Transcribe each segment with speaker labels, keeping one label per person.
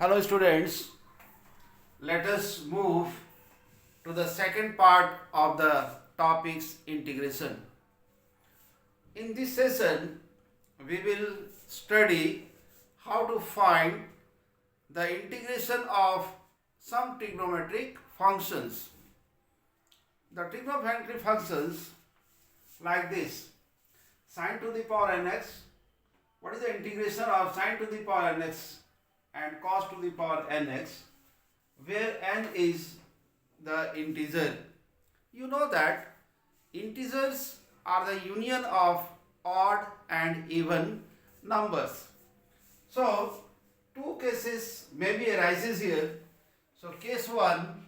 Speaker 1: Hello students, let us move to the second part of the topics integration. In this session, we will study how to find the integration of some trigonometric functions. The trigonometric functions like this: sine to the power nx. What is the integration of sine to the power nx and cos to the power nx, where n is the integer? You know that integers are the union of odd and even numbers. So two cases maybe arises here. So case 1,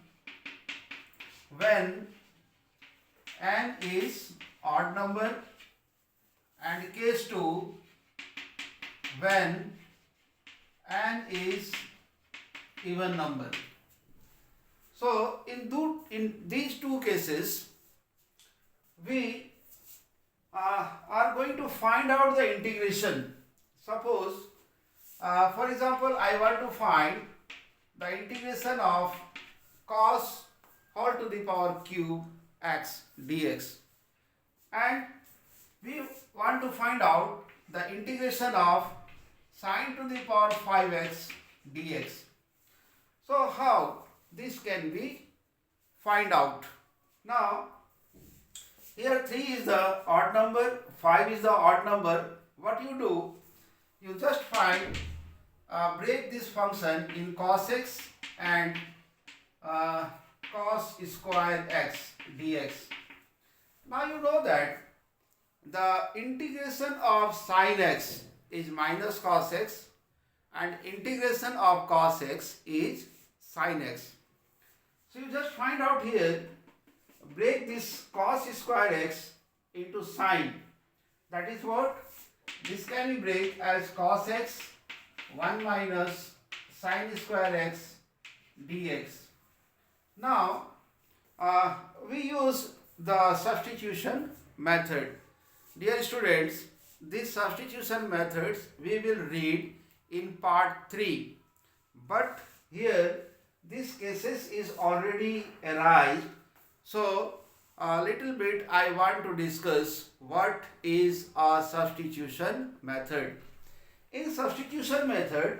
Speaker 1: when n is odd number, and case 2, when n is even number. So in these two cases, we are going to find out the integration. Suppose, for example, I want to find the integration of cos whole to the power cube x dx, and we want to find out the integration of sine to the power 5x dx. So how this can be find out? Now here 3 is the odd number, 5 is the odd number. What you do, you just find break this function in cos x and cos square x dx. Now you know that the integration of sin x is minus cos x and integration of cos x is sin x. So you just find out here, break this cos square x into sin. That is what? This can be break as cos x 1 minus sin square x dx. Now we use the substitution method. Dear students, these substitution methods we will read in part 3. But here this cases is already arrived. So a little bit I want to discuss what is a substitution method. In substitution method,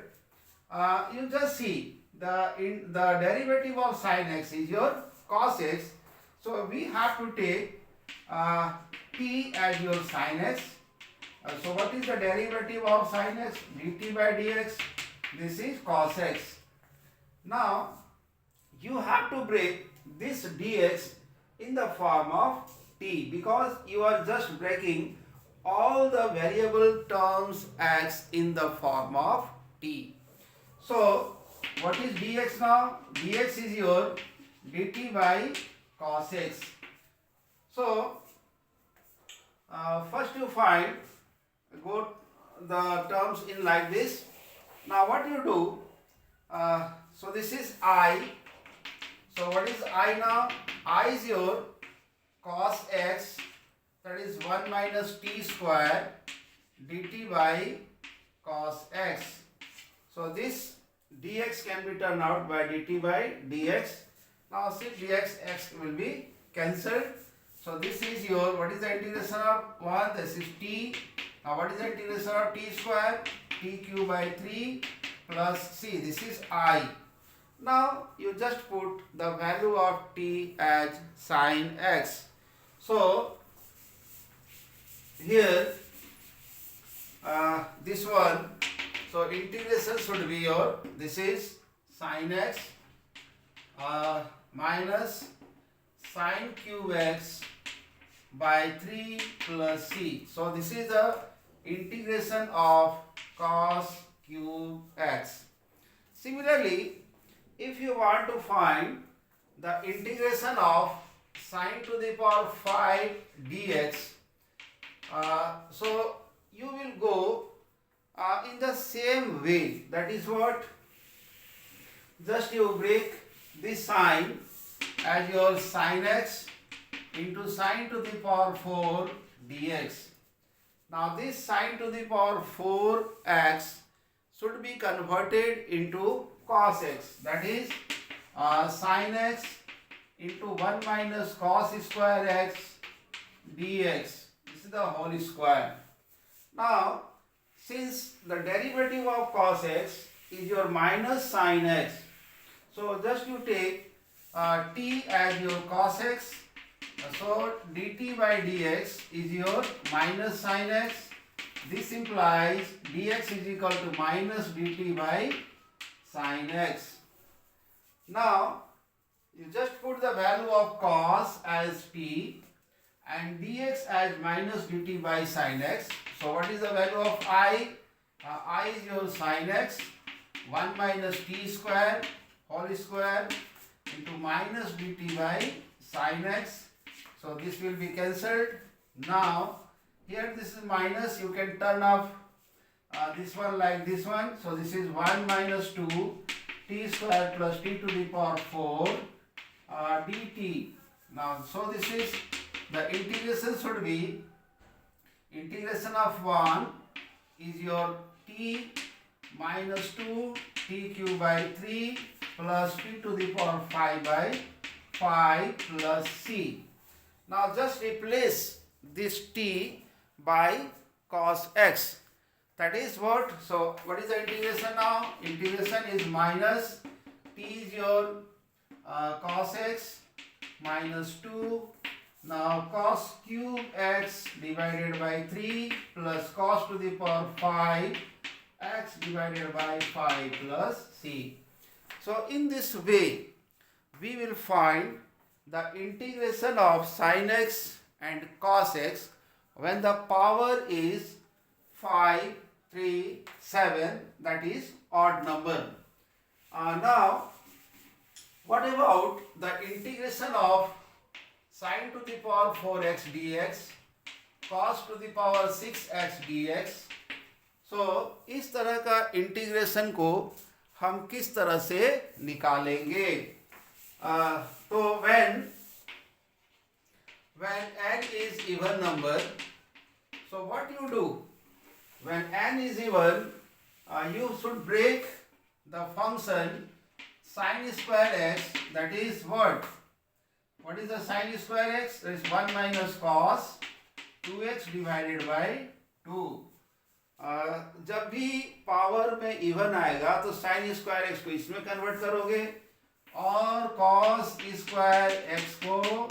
Speaker 1: you just see the derivative of sin x is your cos x. So we have to take t as your sin x. So what is the derivative of sin x? dt by dx. This is cos x. Now you have to break this dx in the form of t, because you are just breaking all the variable terms x in the form of t. So what is dx now? Dx is your dt by cos x. So first you find, go the terms in like this. Now what you do, so this is I. So what is I now? I is your cos x, that is 1 minus t square dt by cos x. So this dx can be turned out by dt by dx. Now see, dx x will be cancelled. So this is your, what is the integration of 1? This is t. Now what is the integration of t square? T cube by 3 plus c. This is I. Now you just put the value of t as sin x. So here this one, so integration should be your, this is sin x minus sin cube x by 3 plus c. So this is the integration of cos cube x. Similarly, if you want to find the integration of sin to the power 5 dx, so you will go in the same way. That is what? Just you break this sign as your sin x into sin to the power 4 dx. Now this sin to the power 4x should be converted into cos x, that is sin x into 1 minus cos square x dx. This is the whole square. Now, since the derivative of cos x is your minus sin x, so just you take t as your cos x, so dt by dx is your minus sin x. This implies dx is equal to minus dt by sin x. Now, you just put the value of cos as t and dx as minus dt by sin x. So, what is the value of I? I is your sin x, 1 minus t square whole square into minus dt by sin x. So, this will be cancelled. Now, here this is minus, you can turn off this one like this one. So, this is 1 minus 2 t square plus t to the power 4 dt. Now, so this is the integration should be integration of 1 is your t minus 2 t cube by 3 plus t to the power 5 by 5 plus c. Now just replace this t by cos x. That is what? So what is the integration now? Integration is minus t is your cos x minus 2. Now cos cube x divided by 3 plus cos to the power 5 x divided by 5 plus c. So in this way we will find the integration of sin x and cos x when the power is 5, 3, 7, that is odd number. Now what about the integration of sin to the power 4x dx, cos to the power 6x dx? So इस तरह का integration को हम किस तरह से निकालेंगे? तो when n is even number, so what you do? When n is even, you should break the function sin square x, that is what? What is the sin square x? That is 1 minus cos 2x divided by 2. जब भी power में even आएगा तो sign square x को इसमें convert करोगे और cos square x को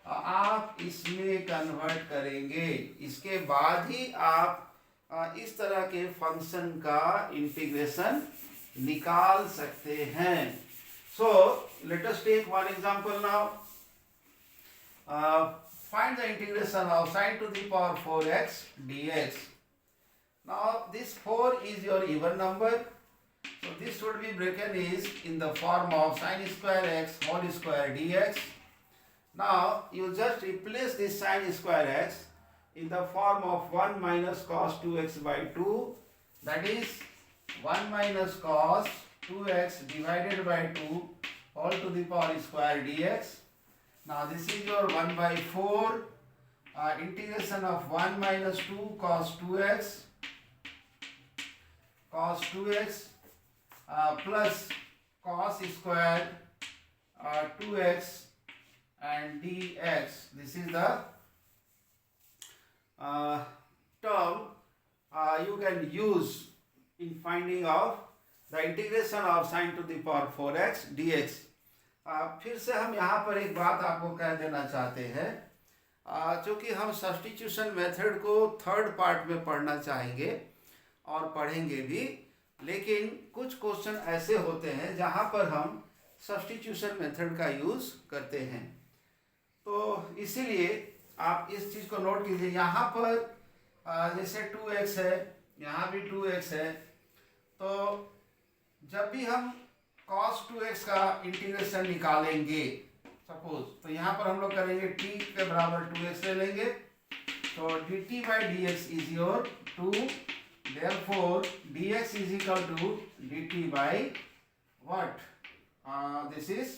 Speaker 1: आप इसमें कन्वर्ट करेंगे. इसके बाद ही आप इस तरह के फंक्शन का इंटीग्रेशन निकाल सकते हैं. So let us take one example now. Find the integration of sin to the power 4x dx. Now this 4 is your even number, so this should be broken is in the form of sin square x whole square dx. Now you just replace this sin square x in the form of 1 minus cos 2x by 2, that is 1 minus cos 2x divided by 2 whole to the power square dx. Now this is your 1 by 4 integration of 1 minus 2 cos 2x plus cos square 2x and dx. This is the term you can use in finding of the integration of sin to the power 4x dx. फिर से हम यहाँ पर एक बात आपको कह देना चाहते हैं. चूँकि हम सब्स्टिट्यूशन मेथड को थर्ड पार्ट में पढ़ना चाहेंगे और पढ़ेंगे भी, लेकिन कुछ क्वेश्चन ऐसे होते हैं जहाँ पर हम सब्स्टिट्यूशन मेथड का यूज़ करते हैं. तो इसीलिए आप इस चीज़ को नोट कीजिए. यहाँ पर जैसे 2x है, यहाँ भी 2x है, तो जब भी हम cos 2x का इंटीग्रेशन निकालेंगे सपोज, तो यहाँ पर हम लोग करेंगे t के बराबर 2x ले लेंगे. तो dt by dx is your 2. Therefore dx is equal to dt by what? This is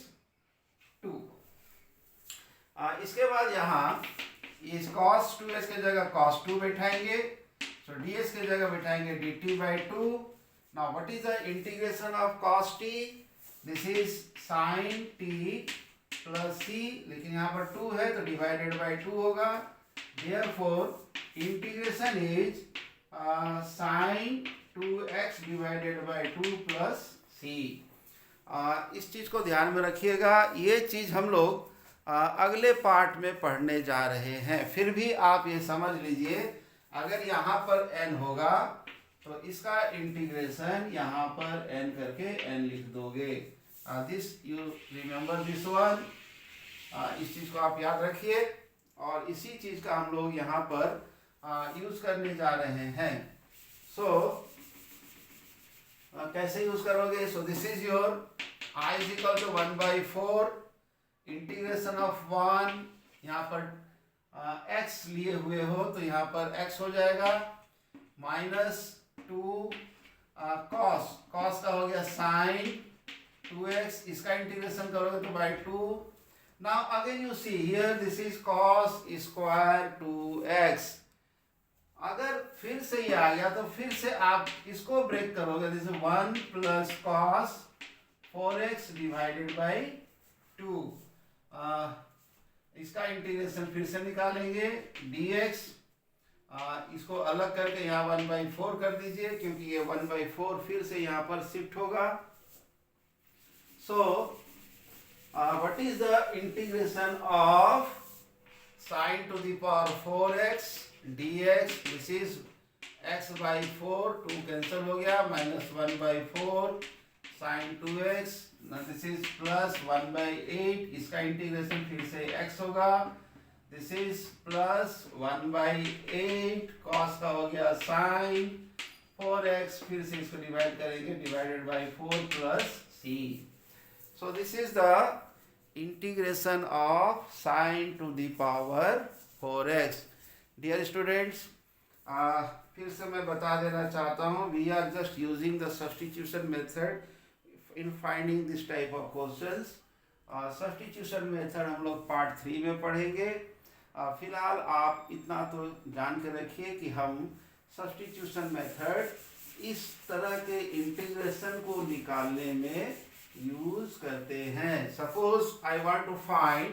Speaker 1: 2. इसके बाद यहाँ इस cos 2x के जगह cos 2 बैठाएंगे, तो dx के जगह बैठाएंगे dt by 2. Now what is the integration of cos t? This is sin t plus c, लेकिन यहाँ पर 2 है तो divided by 2 होगा. Therefore integration is sin 2x divided by 2 plus c. इस चीज को ध्यान में रखिएगा. ये चीज हम लोग अगले पार्ट में पढ़ने जा रहे हैं. फिर भी आप ये समझ लीजिए, अगर यहाँ पर n होगा तो इसका इंटीग्रेशन यहाँ पर n करके n लिख दोगे. This you remember this one. इस चीज को आप याद रखिए और इसी चीज का हम लोग यहाँ पर यूज करने जा रहे हैं. सो कैसे यूज करोगे? सो this is your I is equal to 1/4 integration of 1. यहाँ पर x लिए हुए हो तो यहाँ पर x हो जाएगा -2 cos का हो गया sin 2x. इसका इंटीग्रेशन करोगे तो by 2. Now again you see here this is cos square 2x. अगर फिर से ये आ गया तो फिर से आप इसको ब्रेक करोगे. This is 1 plus cos 4x divided by 2. इसका इंटीग्रेशन फिर से निकालेंगे dx. इसको अलग करके यहाँ 1/4 कर दीजिए क्योंकि ये 1/4 फिर से यहाँ पर शिफ्ट होगा. सो what is the integration of sin to the power 4x dx? This is x/4. 2 cancel हो गया, -1/4 sin 2x. This is plus 1/8. इसका इंटीग्रेशन फिर से x होगा. दिस इज प्लस 1/8 cos का हो गया sin 4x. फिर से इसको डिवाइड करेंगे, divided by 4 plus c. So this is the integration of sin to the power 4x. Dear students, फिर से मैं बता देना चाहता हूँ, we are just using the substitution method in finding this type of questions. Substitution method हम लोग part 3 में पढ़ेंगे. फिलहाल आप इतना तो जान के रखिए कि हम सब्स्टिट्यूशन मेथड इस तरह के इंटीग्रेशन को निकालने में यूज करते हैं. Suppose I want to find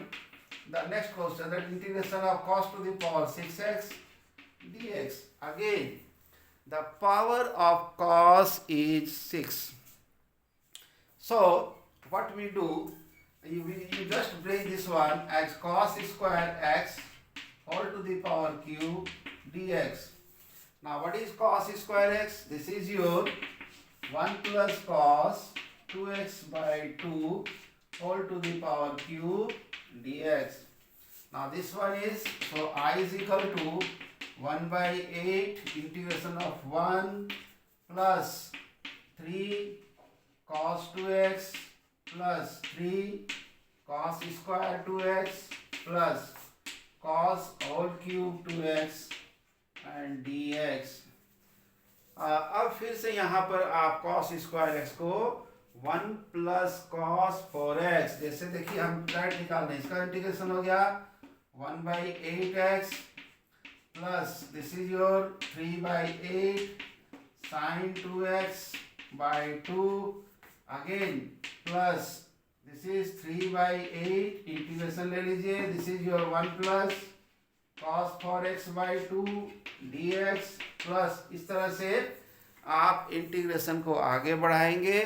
Speaker 1: the next question, that integration of cos to the power 6x dx. Again the power of cos is 6. So what we do, you just break this one as cos square x whole to the power cube dx. Now what is cos square x? This is your 1 plus cos 2x by 2 whole to the power cube dx. Now this one is, so I is equal to 1/8 integration of 1 plus 3 cos 2x plus 3 cos square 2x plus cos whole cube 2x and dx. अब फिर से यहाँ पर आप cos square x को 1 plus cos 4x, जैसे देखिए हम राइट निकाल रहे हैं, इसका इंटीग्रेशन हो गया 1/8x plus this is your 3/8 sin 2x by 2 again plus this is 3/8 integration ले लीजिए. this is your 1 plus cos 4x by 2 dx plus इस तरह से आप इंटीग्रेशन को आगे बढ़ाएंगे.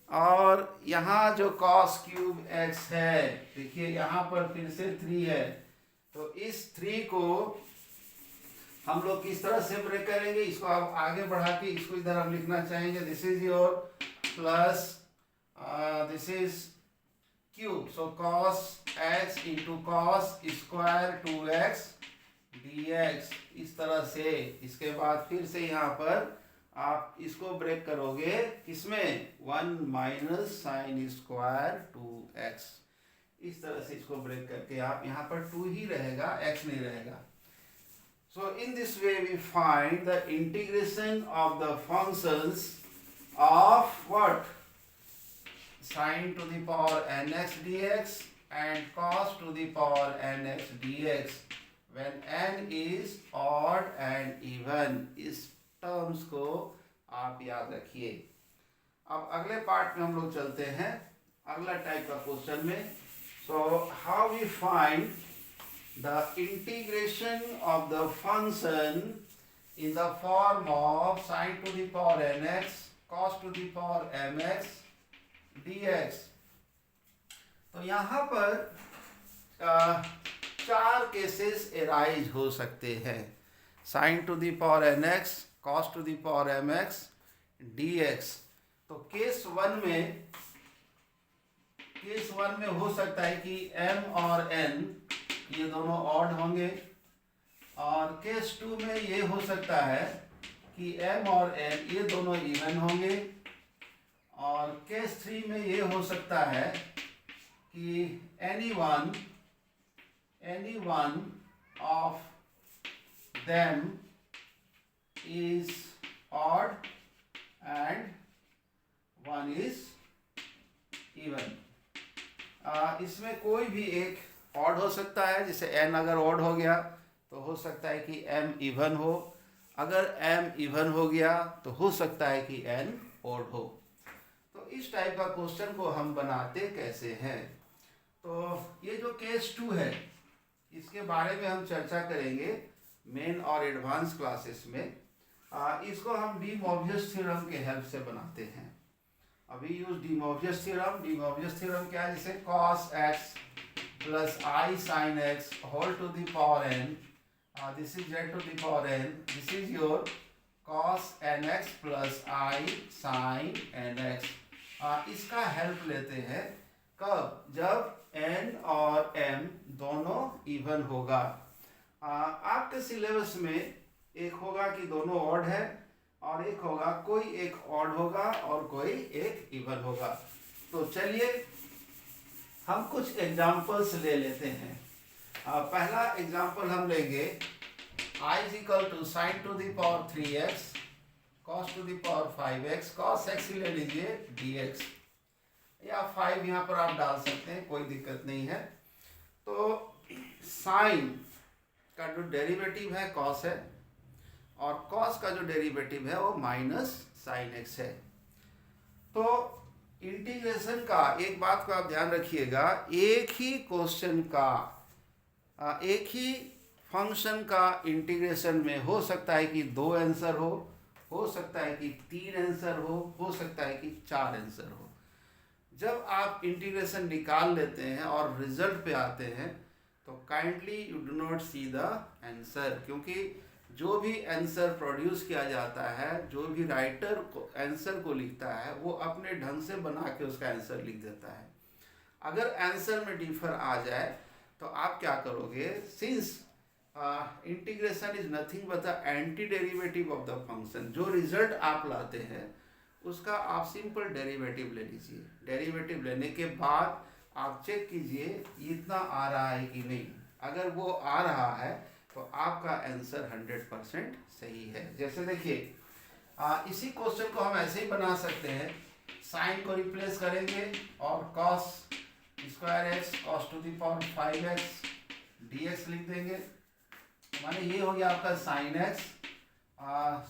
Speaker 1: और यहाँ जो cos क्यूब x है, देखिए यहाँ पर फिर से 3 है, तो इस 3 को हम लोग किस तरह से ब्रेक करेंगे, इसको आप आगे बढ़ा के इसको इधर हम लिखना चाहेंगे. This is your plus this is cube. So cos x into cos square 2x dx. इस तरह से इसके बाद फिर से यहाँ पर आप इसको ब्रेक करोगे किसमें, 1 माइनस साइन स्क्वायर 2x. इस तरह से इसको ब्रेक करके आप यहाँ पर 2 ही रहेगा, x नहीं रहेगा. So in this way we find the integration of the functions of what? Sin to the power nx dx and cos to the power nx dx when n is odd and even. इस terms को आप याद रखिए। अब अगले part में हम लोग चलते हैं अगला टाइप का क्वेश्चन में। So how we find the integration of the function in the form of sin to the power nx cos to the power mx dx। तो यहाँ पर चार केसेस एराइज हो सकते हैं, sin to the power nx cos to the power mx dx। तो case one में हो सकता है कि m और n ये दोनों ऑड होंगे, और केस 2 में ये हो सकता है कि m और n ये दोनों इवन होंगे, और केस 3 में ये हो सकता है कि any one of them is odd and one is even। इसमें कोई भी एक ऑड हो सकता है, जैसे n अगर ऑड हो गया तो हो सकता है कि m इवन हो, अगर m इवन हो गया तो हो सकता है कि n ऑड हो। तो इस टाइप का क्वेश्चन को हम बनाते कैसे हैं, तो ये जो केस 2 है इसके बारे में हम चर्चा करेंगे मेन और एडवांस क्लासेस में। इसको हम डी मोवियस थ्योरम के हेल्प से बनाते हैं। अभी use De Moivre's theorem. De Moivre's theorem क्या है, जैसे cos x plus I sin x whole to the power n, this is z to the power n, this is your cos nx plus I sin nx। इसका help लेते हैं कब, जब n और m दोनों इवन होगा। आपके syllabus में एक होगा कि दोनों ऑड है, और एक होगा कोई एक ऑड होगा और कोई एक इवन होगा। तो चलिए हम कुछ एग्जाम्पल्स ले लेते हैं। पहला एग्जाम्पल हम लेंगे I is equal to sin to the power 3x cos to the power 5x, cos x ही ले लीजिए dx, या 5 यहाँ पर आप डाल सकते हैं, कोई दिक्कत नहीं है। तो साइन का जो डेरिवेटिव है cos है, और cos का जो डेरिवेटिव है वो माइनस साइन x है। तो इंटीग्रेशन का एक बात को आप ध्यान रखिएगा, एक ही क्वेश्चन का एक ही फंक्शन का इंटीग्रेशन में हो सकता है कि 2 आंसर हो सकता है कि 3 आंसर हो सकता है कि 4 आंसर हो। जब आप इंटीग्रेशन निकाल लेते हैं और रिजल्ट पे आते हैं तो kindly you do not see the answer, क्योंकि जो भी आंसर प्रोड्यूस किया जाता है, जो भी राइटर को आंसर को लिखता है, वो अपने ढंग से बना के उसका आंसर लिख देता है। अगर आंसर में डिफर आ जाए तो आप क्या करोगे, since integration is nothing but the anti derivative of the function, जो रिजल्ट आप लाते हैं उसका आप सिंपल डेरिवेटिव ले लीजिए। डेरिवेटिव लेने के बाद आप चेक कीजिए इतना आ रहा है कि नहीं। अगर वो आ रहा है तो आपका आंसर 100% सही है। जैसे देखिए इसी क्वेश्चन को हम ऐसे ही बना सकते हैं, साइन को रिप्लेस करेंगे और cos square x cos to the power 5x dx लिख देंगे। माने ये हो गया आपका साइन एक्स,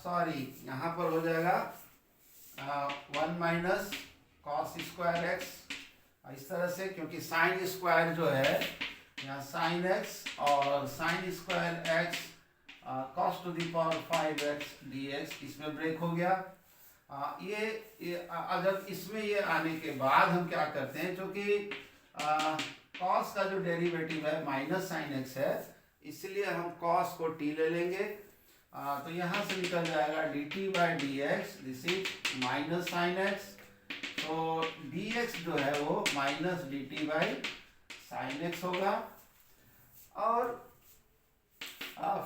Speaker 1: सॉरी यहाँ पर हो जाएगा 1 माइनस cos स्क्वायर एक्स, इस तरह से, क्योंकि साइन स्क्वायर जो है यहाँ साइन एक्स और sine square x cos to the power 5x dx, इसमें ब्रेक हो गया। ये अगर इसमें ये आने के बाद हम क्या करते हैं, जो कि cos का जो डेरिवेटिव है माइनस साइन एक्स है, इसलिए हम cos को t ले लेंगे। तो यहाँ से निकल जाएगा dt by D x, this is minus sine x. तो dx जो है वो minus dt by sine x होगा, और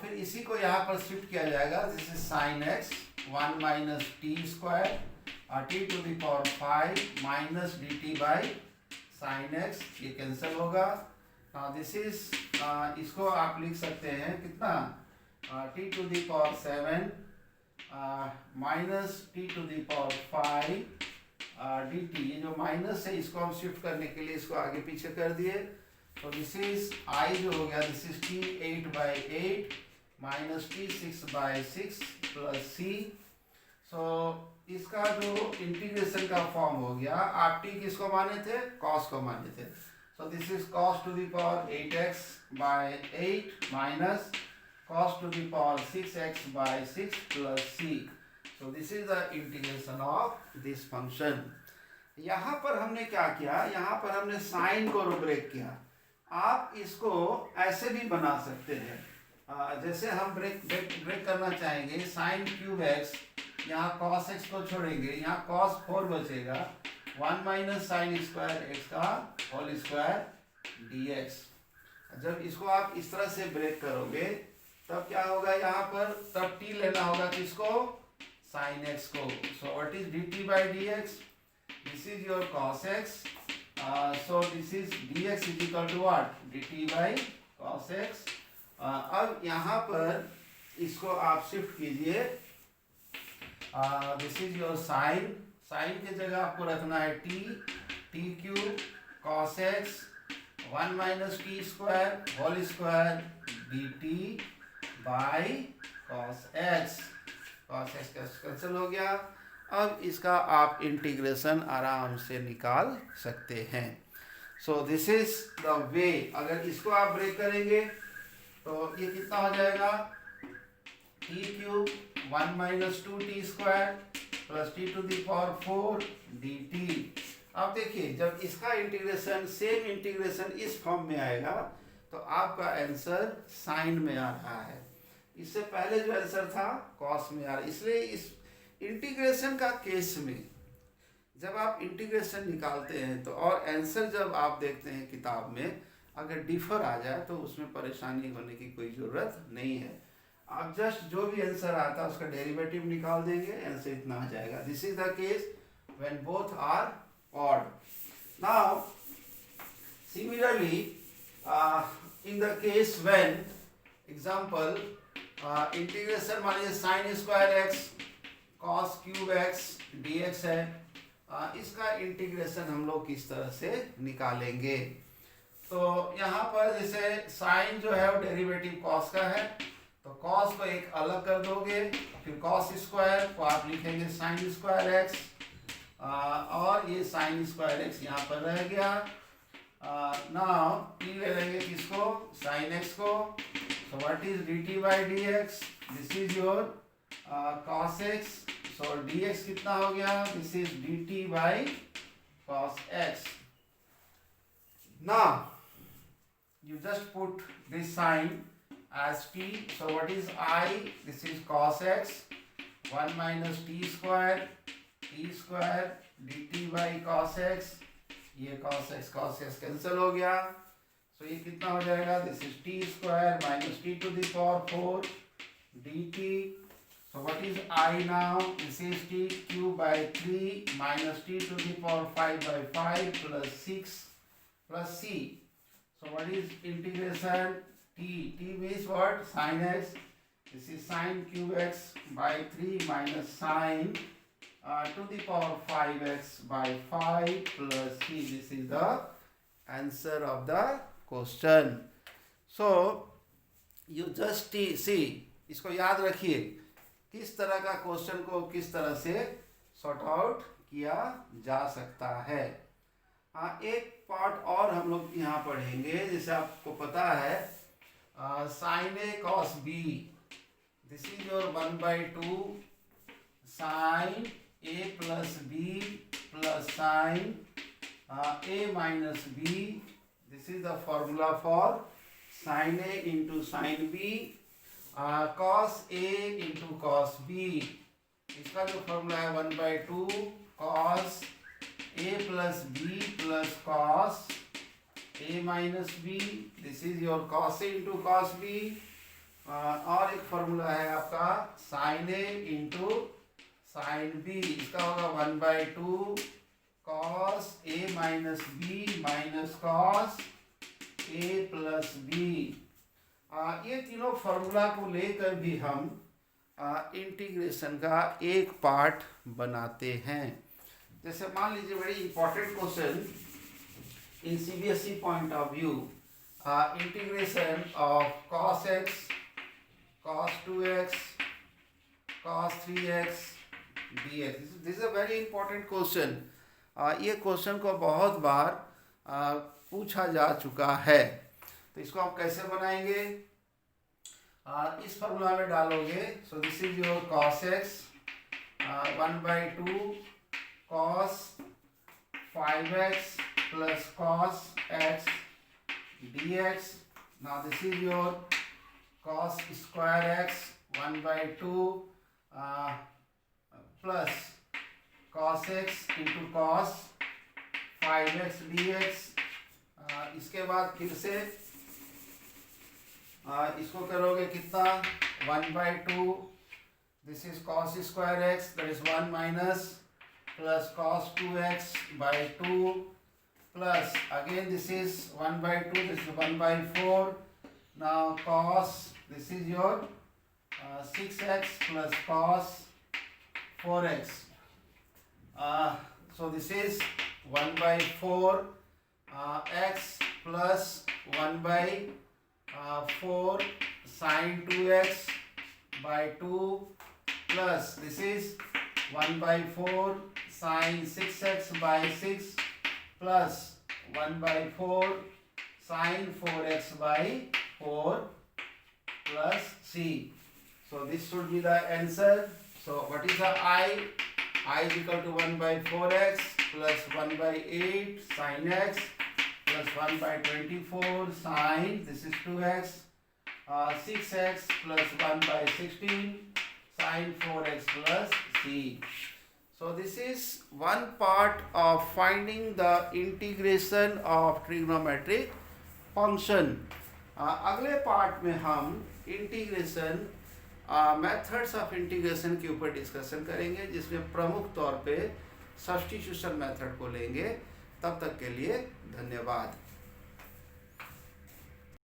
Speaker 1: फिर इसी को यहाँ पर शिफ्ट किया जाएगा, this is sine x 1 minus t square t to the power 5 minus dt by sine x, ये कैंसिल होगा। दिस इज इसको आप लिख सकते हैं कितना, t to the power 7 minus t to the power 5 dt, ये जो माइनस है इसको हम शिफ्ट करने के लिए इसको आगे पीछे कर दिए। तो दिस इज i जो हो गया, this is t 8 by 8 minus t 6 by 6 plus c। सो इसका जो इंटीग्रेशन का फॉर्म हो गया, आप टी किसको माने थे, कॉस को माने थे। So this is cos to the power 8x by 8 minus cos to the power 6x by 6 plus c. So this is the integration of this function. यहाँ पर हमने क्या किया, यहाँ पर हमने साइन को ब्रेक किया। आप इसको ऐसे भी बना सकते हैं, जैसे हम ब्रेक करना चाहेंगे साइन क्यूब एक्स, यहाँ cos x को छोड़ेंगे, यहाँ cos 4 बचेगा, 1 माइनस साइन स्क्वायर एक्स का होल स्क्वायर dx। जब इसको आप इस तरह से ब्रेक करोगे तब क्या होगा, यहाँ पर तब t लेना होगा किसको, sin x को। So what is dt by dx, this is your cos x, so this is dx is equal to what, dt by cos x। अब यहाँ पर इसको आप शिफ्ट कीजिए, this is your sine, sine की जगह आपको रखना है t cube cos x 1 minus t square whole square dt by cos x cancel हो गया। अब इसका आप इंटीग्रेशन आराम से निकाल सकते हैं। सो दिस इज द वे। अगर इसको आप ब्रेक करेंगे तो ये कितना हो जाएगा, टी क्यूब 1 माइनस 2t स्क्वायर plus t to the power 4 dt। अब देखिए जब इसका इंटीग्रेशन सेम इंटीग्रेशन इस फॉर्म में आएगा तो आपका आंसर साइन में आ रहा है, इससे पहले जो आंसर था कॉस में आ रहा है। इसलिए इस इंटीग्रेशन का केस में जब आप इंटीग्रेशन निकालते हैं तो और आंसर जब आप देखते हैं किताब में अगर डिफर आ जाए तो उसमें परेशानी होने की कोई ज़रूरत नहीं है। आप जस्ट जो भी आंसर आता है उसका डेरिवेटिव निकाल देंगे, आंसर इतना आ जाएगा। This is the case when both are odd. Now similarly in the case when example integration मानिए sine square x cos cube x dx है, इसका इंटीग्रेशन हम लोग किस तरह से निकालेंगे। तो यहाँ पर जैसे साइन जो है वो डेरिवेटिव कॉस का है, तो कॉस को एक अलग कर दोगे, फिर कॉस स्क्वायर को आप लिखेंगे साइन स्क्वायर एक्स, और ये साइन स्क्वायर एक्स यहाँ पर रह गया। नाउ टी ले लेंगे किसको, साइन एक्स को। So what is dt by dx, this is your cos x। So dx कितना हो गया, this is dt by cos x। Now you just put this sign as t, so what is I, this is cos x 1 minus t square dt by cos x, ये cos x cancel हो गया। So ये कितना हो जाएगा, this is t square minus t to the power 4 dt। So what is I now, this is t cube by 3 minus t to the power 5 by 5 plus 6 plus c। So what is integration t means what, sin x, this is sin cube x by 3 minus sin to the power 5x by 5 plus c. This is the answer of the question. So you just see, इसको याद रखिए किस तरह का question को किस तरह से सॉर्ट आउट किया जा सकता है। हाँ, एक पार्ट और हम लोग यहाँ पढ़ेंगे, जैसे आपको पता है sine a cos b, this is your 1/2 sine a plus b plus sin a minus b. This is the formula for sin a into sin b, cos a into cos b. इसका जो formula है 1/2 cos a plus b plus cos a minus b. This is your cos a into cos b. और एक formula है आपका sin a into sine b, इसका होगा 1/2 cos a minus b minus cos a plus b. ये तीनों formula को लेकर भी हम इंटीग्रेशन का एक पार्ट बनाते हैं। जैसे मान लीजिए very important question in CBSE point of view, integration of cos x cos 2x cos 3x dx. This is a very important question. ये क्वेश्चन को बहुत बार पूछा जा चुका है. तो इसको आप कैसे बनाएंगे? इस फॉर्मूला में डालोगे. सो this is your cos x 1/2 cos 5x plus cos x dx. Now this is your cos square x 1/2 plus cos x into cos 5x dx. इसके बाद फिर से इसको करोगे कितना? 1/2. This is cos square x, that is 1 minus plus cos 2x by 2 plus again this is 1/2, this is 1/4. Now cos, this is your 6x plus cos 4x. So this is 1/4 x plus 1/4 sin 2x by 2 plus this is 1/4 sin 6x by 6 plus 1/4 sin 4x by 4 plus c. So this should be the answer. So what is the I? I is equal to 1/4x plus 1/8 sin x plus 1/24 sin, this is 2x, 6x plus 1/16 sin 4x plus c. So this is one part of finding the integration of trigonometric function. अगले part में हम integration methods of integration के ऊपर discussion करेंगे, जिसमें प्रमुख तौर पे सब्स्टिट्यूशन मेथड को लेंगे. तब तक के लिए धन्यवाद.